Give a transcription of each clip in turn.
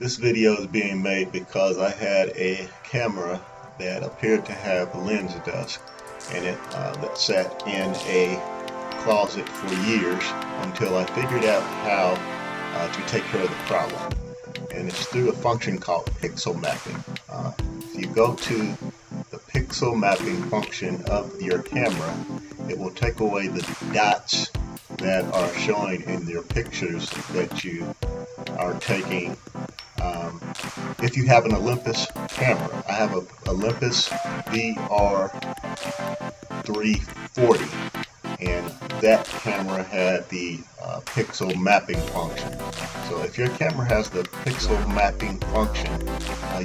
This video is being made because I had a camera that appeared to have lens dust in it that sat in a closet for years until I figured out how to take care of the problem. And it's through a function called pixel mapping. If you go to the pixel mapping function of your camera, it will take away the dots that are showing in your pictures that you are taking. If you have an Olympus camera, I have a Olympus VR340, and that camera had the pixel mapping function. So if your camera has the pixel mapping function,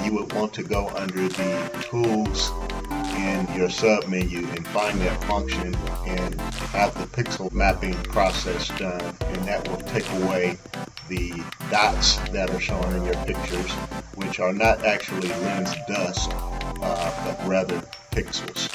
you would want to go under the tools in your sub menu and find that function and have the pixel mapping process done, and that will take away the dots that are shown in your pictures, which are not actually lens dust, but rather pixels.